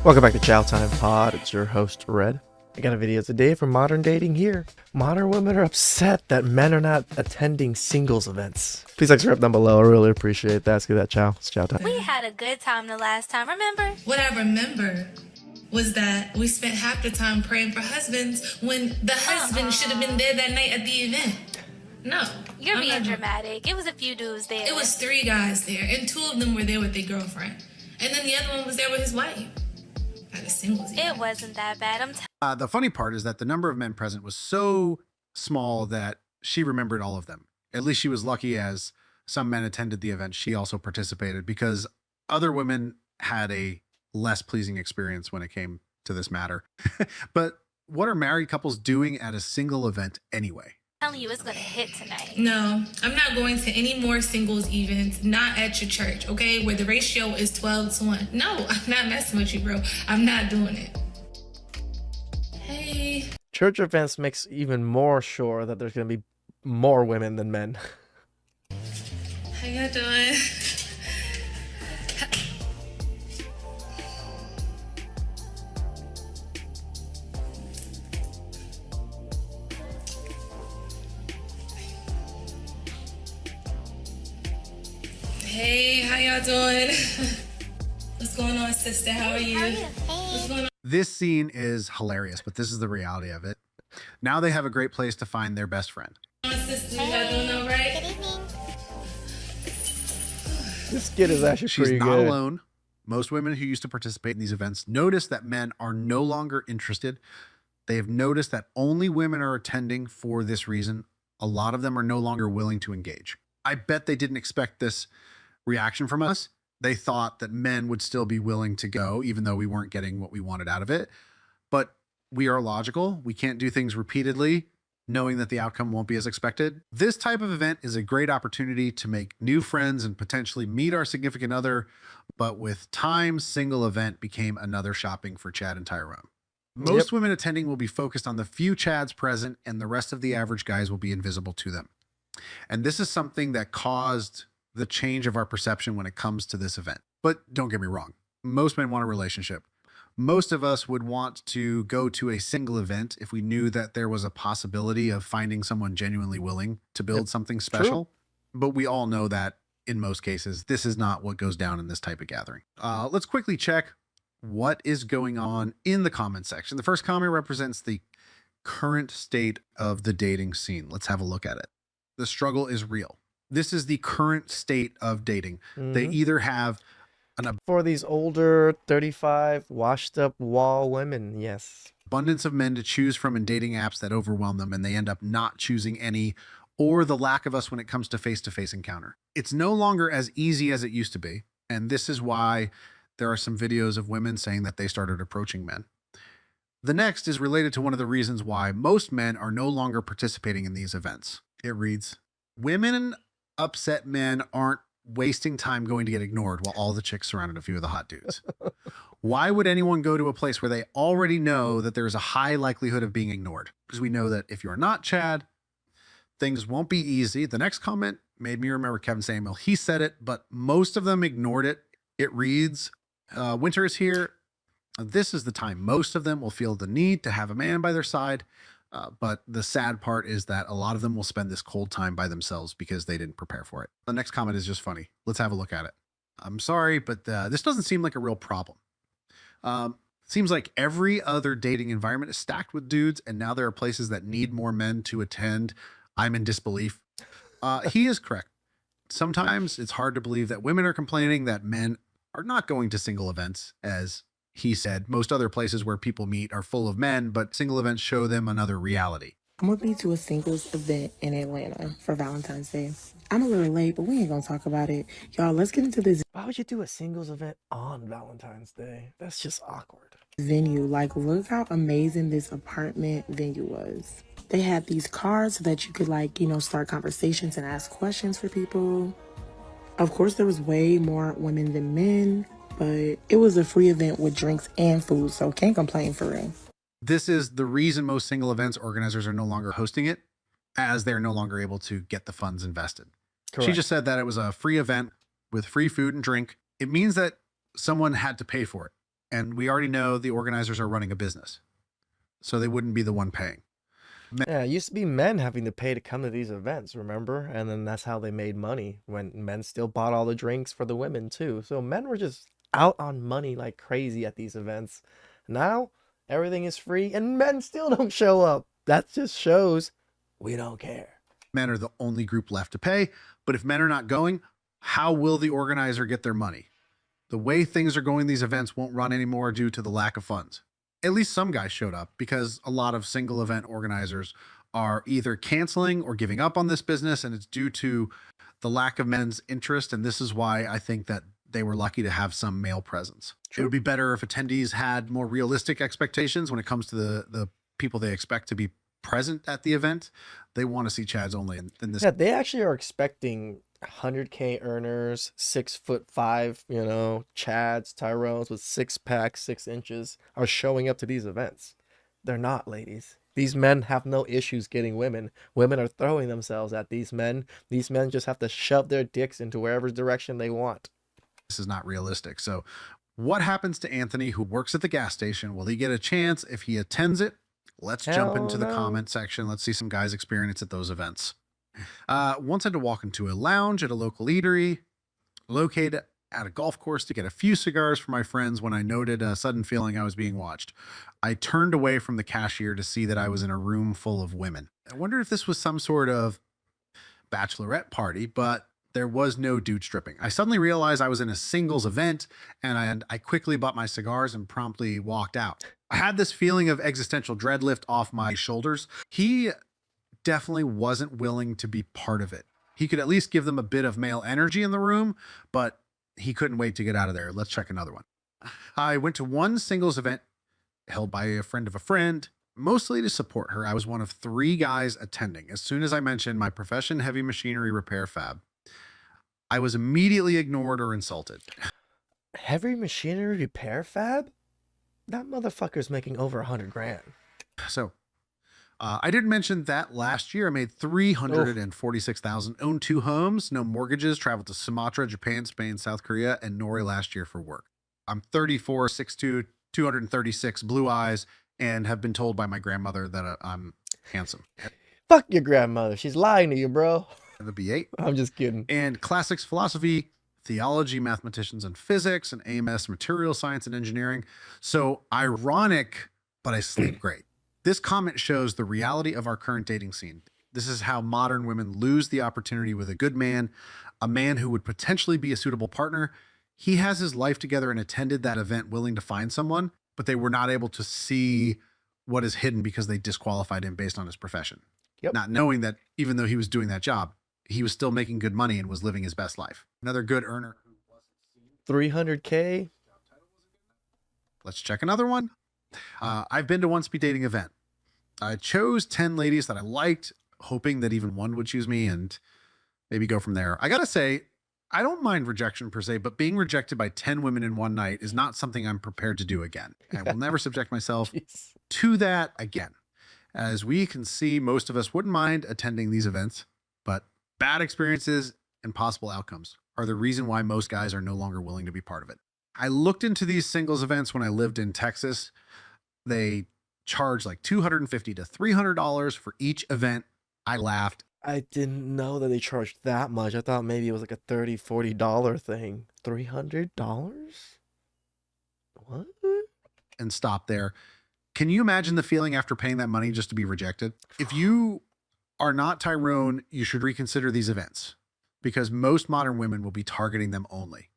Welcome back to TheChowTimePod. It's your host, Red. I got a video today from Modern Dating Here. Modern women are upset that men are not attending singles events. Please like, subscribe down below. I really appreciate that. Let's get that chow. It's chow time. We had a good time the last time, remember? What I remember was that we spent half the time praying for husbands when the husband should have been there that night at the event. No. You're being dramatic. It was a few dudes there. It was 3 guys there, and 2 of them were there with their girlfriend. And then the other one was there with his wife. At a singles event. It wasn't that bad. The funny part is that the number of men present was so small that she remembered all of them. At least she was lucky, as some men attended the event. She also participated because other women had a less pleasing experience when it came to this matter. But what are married couples doing at a single event anyway? Telling you it's gonna hit tonight. No, I'm not going to any more singles events, not at your church, okay? Where the ratio is 12-1. No, I'm not messing with you, bro. I'm not doing it. Hey. Church events makes even more sure that there's going to be more women than men. How y'all doing? Hey, how y'all doing? What's going on, sister? How are you? What's going on? This scene is hilarious, but this is the reality of it. Now they have a great place to find their best friend. Sister, y'all doing all right? Good evening. This kid is actually She's pretty not good. alone. Most women who used to participate in these events notice that men are no longer interested. They have noticed that only women are attending for this reason. A lot of them are no longer willing to engage. I bet they didn't expect this reaction from us. They thought that men would still be willing to go, even though we weren't getting what we wanted out of it. But we are logical. We can't do things repeatedly, knowing that the outcome won't be as expected. This type of event is a great opportunity to make new friends and potentially meet our significant other. But with time, single event became another shopping for Chad and Tyrone. Most women attending will be focused on the few Chads present, and the rest of the average guys will be invisible to them. And this is something that caused the change of our perception when it comes to this event. But don't get me wrong. Most men want a relationship. Most of us would want to go to a single event if we knew that there was a possibility of finding someone genuinely willing to build something special. But we all know that in most cases, this is not what goes down in this type of gathering. Let's quickly check what is going on in the comment section. The first comment represents the current state of the dating scene. Let's have a look at it. The struggle is real. This is the current state of dating. They either have For these older, 35, washed up wall women, yes. abundance of men to choose from in dating apps that overwhelm them, and they end up not choosing any, or the lack of us when it comes to face-to-face encounter. It's no longer as easy as it used to be, and this is why there are some videos of women saying that they started approaching men. The next is related to one of the reasons why most men are no longer participating in these events. It reads, women upset men aren't wasting time going to get ignored while all the chicks surrounded a few of the hot dudes. Why would anyone go to a place where they already know that there's a high likelihood of being ignored? Because we know that if you're not Chad, things won't be easy. The next comment made me remember Kevin Samuel. He said it, but most of them ignored it. It reads, winter is here. This is the time most of them will feel the need to have a man by their side. But the sad part is that a lot of them will spend this cold time by themselves because they didn't prepare for it. The next comment is just funny. Let's have a look at it. I'm sorry, but this doesn't seem like a real problem. Seems like every other dating environment is stacked with dudes, and now there are places that need more men to attend. I'm in disbelief. He is correct. Sometimes it's hard to believe that women are complaining that men are not going to single events, as he said. Most other places where people meet are full of men, but single events show them another reality. I'm gonna be to a singles event in Atlanta for Valentine's Day. I'm a little late, but we ain't gonna talk about it. Y'all, let's get into this Why would you do a singles event on Valentine's Day? That's just awkward. venue. Like, look how amazing this apartment venue was. They had these cards so that you could, like, start conversations and ask questions for people. Of course, there was way more women than men, but it was a free event with drinks and food, so can't complain for real. This is the reason most single events organizers are no longer hosting it, as they're no longer able to get the funds invested. Correct. She just said that it was a free event with free food and drink. It means that someone had to pay for it. And we already know the organizers are running a business, so they wouldn't be the one paying. Yeah, it used to be men having to pay to come to these events, remember? And then that's how they made money, when men still bought all the drinks for the women too. So men were just out on money like crazy at these events. Now everything is free and men still don't show up. That just shows we don't care. Men are the only group left to pay, but if men are not going, how will the organizer get their money? The way things are going, these events won't run anymore due to the lack of funds. At least some guys showed up, because a lot of single event organizers are either canceling or giving up on this business, and it's due to the lack of men's interest. And this is why I think that they were lucky to have some male presence. It would be better if attendees had more realistic expectations when it comes to the people they expect to be present at the event. They want to see Chads only in this. Yeah, they actually are expecting 100K earners, 6'5", Chads, Tyrones with 6 packs, 6 inches are showing up to these events. They're not, ladies. These men have no issues getting women. Women are throwing themselves at these men. These men just have to shove their dicks into wherever direction they want. This is not realistic. So what happens to Anthony, who works at the gas station? Will he get a chance if he attends it? Let's jump into the comment section. Let's see some guys' experience at those events. Once I had to walk into a lounge at a local eatery located at a golf course to get a few cigars for my friends when I noted a sudden feeling I was being watched. I turned away from the cashier to see that I was in a room full of women. I wonder if this was some sort of bachelorette party, but there was no dude stripping. I suddenly realized I was in a singles event, and I quickly bought my cigars and promptly walked out. I had this feeling of existential dread lift off my shoulders. He definitely wasn't willing to be part of it. He could at least give them a bit of male energy in the room, but he couldn't wait to get out of there. Let's check another one. I went to one singles event held by a friend of a friend, mostly to support her. I was one of 3 guys attending. As soon as I mentioned my profession, heavy machinery repair fab, I was immediately ignored or insulted. Heavy machinery repair fab? That motherfucker's making over 100 grand. So I did mention that last year I made $346,000, owned 2 homes, no mortgages, traveled to Sumatra, Japan, Spain, South Korea, and Norway last year for work. I'm 34, 6'2", 236, blue eyes, and have been told by my grandmother that I'm handsome. Fuck your grandmother. She's lying to you, bro. The B8. I'm just kidding. And classics, philosophy, theology, mathematicians, and physics, and AMS, material science and engineering. So ironic, but I sleep great. This comment shows the reality of our current dating scene. This is how modern women lose the opportunity with a good man, a man who would potentially be a suitable partner. He has his life together and attended that event willing to find someone, but they were not able to see what is hidden because they disqualified him based on his profession. Yep. Not knowing that even though he was doing that job, he was still making good money and was living his best life. Another good earner. 300K. Let's check another one. I've been to one speed dating event. I chose 10 ladies that I liked, hoping that even one would choose me and maybe go from there. I gotta say, I don't mind rejection per se, but being rejected by 10 women in one night is not something I'm prepared to do again. I will never subject myself to that again. As we can see, most of us wouldn't mind attending these events, but bad experiences and possible outcomes are the reason why most guys are no longer willing to be part of it. I looked into these singles events when I lived in Texas. They charge like $250 to $300 for each event. I laughed. I didn't know that they charged that much. I thought maybe it was like a $30, $40 thing. $300? What? And stopped there. Can you imagine the feeling after paying that money just to be rejected? If you are not Tyrone, you should reconsider these events, because most modern women will be targeting them only,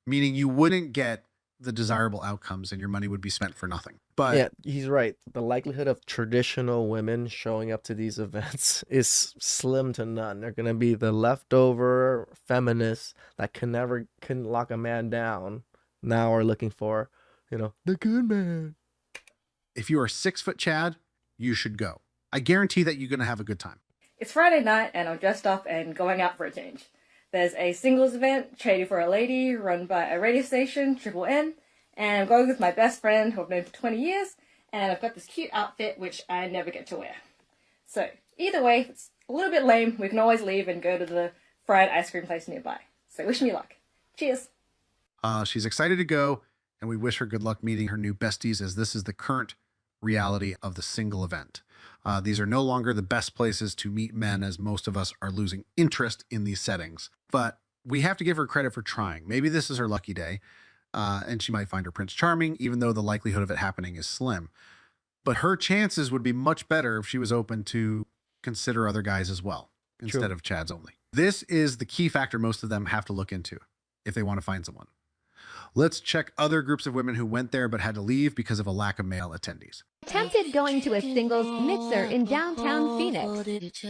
meaning you wouldn't get the desirable outcomes and your money would be spent for nothing. But yeah, he's right. The likelihood of traditional women showing up to these events is slim to none. They're going to be the leftover feminists that couldn't lock a man down, now are looking for, the good man. if you are 6 foot Chad, you should go. I guarantee that you're going to have a good time. It's Friday night and I'm dressed up and going out for a change. There's a singles event, Trading for a Lady, run by a radio station, Triple N, and I'm going with my best friend who I've known for 20 years, and I've got this cute outfit which I never get to wear. So, either way, if it's a little bit lame, we can always leave and go to the fried ice cream place nearby. So wish me luck. Cheers. She's excited to go, and we wish her good luck meeting her new besties, as this is the current reality of the single event. These are no longer the best places to meet men, as most of us are losing interest in these settings. But we have to give her credit for trying. Maybe this is her lucky day, and she might find her prince charming, even though the likelihood of it happening is slim. But her chances would be much better if she was open to consider other guys as well, instead of Chads only. This is the key factor most of them have to look into if they want to find someone. Let's check other groups of women who went there but had to leave because of a lack of male attendees. Attempted going to a singles mixer in downtown Phoenix.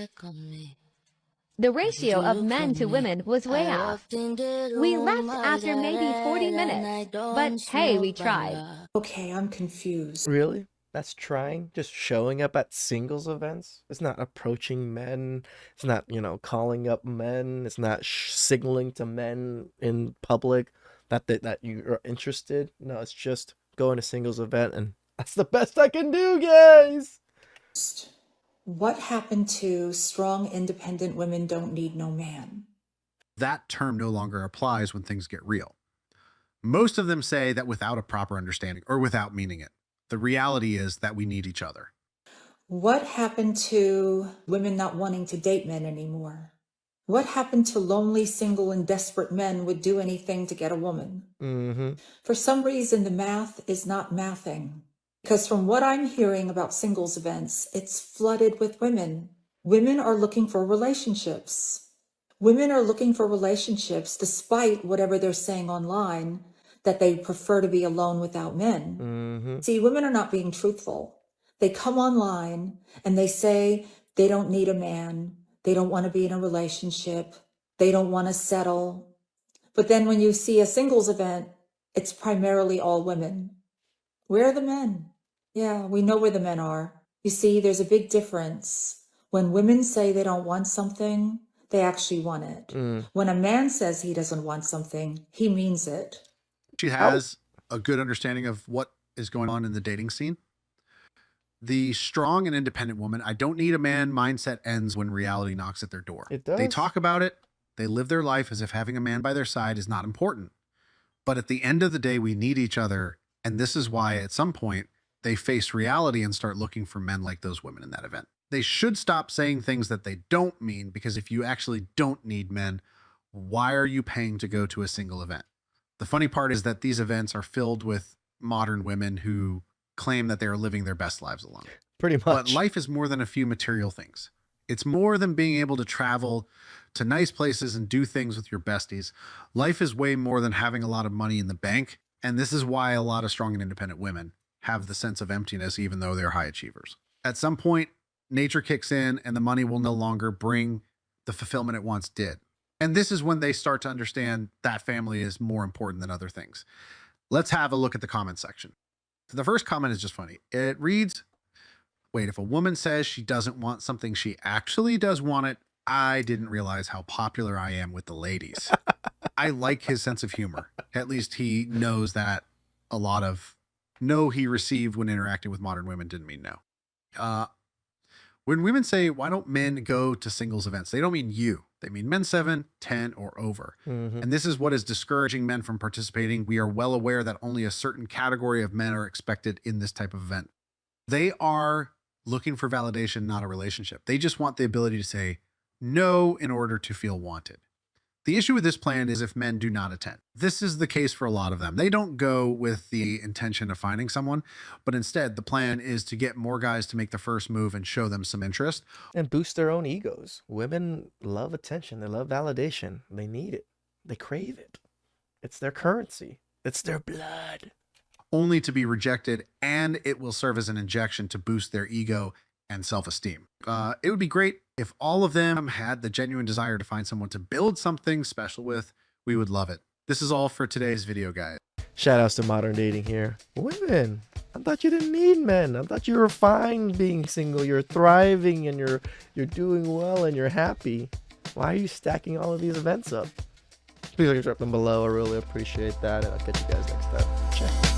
The ratio of men to women was way off. We left after maybe 40 minutes, but hey, we tried. Okay, I'm confused. Really? That's trying? Just showing up at singles events? It's not approaching men. It's not, calling up men. It's not signaling to men in public that you are interested. No, it's just going to singles event, and that's the best I can do, guys. What happened to strong, independent women don't need no man? That term no longer applies when things get real. Most of them say that without a proper understanding or without meaning it. The reality is that we need each other. What happened to women not wanting to date men anymore? What happened to lonely, single, and desperate men would do anything to get a woman? Mm-hmm. For some reason, the math is not mathing. Because from what I'm hearing about singles events, it's flooded with women. Women are looking for relationships. Women are looking for relationships despite whatever they're saying online, that they prefer to be alone without men. Mm-hmm. See, women are not being truthful. They come online and they say they don't need a man. They don't want to be in a relationship. They don't want to settle. But then when you see a singles event, it's primarily all women. Where are the men? Yeah, we know where the men are. You see, there's a big difference. When women say they don't want something, they actually want it. When a man says he doesn't want something, he means it. She has a good understanding of what is going on in the dating scene. The strong and independent woman, I don't need a man mindset ends when reality knocks at their door. It does. They talk about it. They live their life as if having a man by their side is not important. But at the end of the day, we need each other. And this is why at some point they face reality and start looking for men like those women in that event. They should stop saying things that they don't mean, because if you actually don't need men, why are you paying to go to a single event? The funny part is that these events are filled with modern women who claim that they are living their best lives alone. Pretty much. But life is more than a few material things. It's more than being able to travel to nice places and do things with your besties. Life is way more than having a lot of money in the bank. And this is why a lot of strong and independent women have the sense of emptiness, even though they're high achievers. At some point, nature kicks in and the money will no longer bring the fulfillment it once did. And this is when they start to understand that family is more important than other things. Let's have a look at the comment section. The first comment is just funny. It reads, wait, if a woman says she doesn't want something, she actually does want it. I didn't realize how popular I am with the ladies. I like his sense of humor. At least he knows that a lot of no he received when interacting with modern women didn't mean no. When women say, why don't men go to singles events? They don't mean you. They mean men 7, 10, or over. And this is what is discouraging men from participating. We are well aware that only a certain category of men are expected in this type of event. They are looking for validation, not a relationship. They just want the ability to say no in order to feel wanted. The issue with this plan is if men do not attend. This is the case for a lot of them. They don't go with the intention of finding someone, but instead the plan is to get more guys to make the first move and show them some interest. And boost their own egos. Women love attention. They love validation. They need it. They crave it. It's their currency. It's their blood. Only to be rejected, and it will serve as an injection to boost their ego and self-esteem. It would be great if all of them had the genuine desire to find someone to build something special with. We would love it. This is all for today's video, guys. Shout outs to Modern Dating here. Women, I thought you didn't need men. I thought you were fine being single. You're thriving and you're doing well and you're happy. Why are you stacking all of these events up? Please drop them below. I really appreciate that. And I'll catch you guys next time. Check.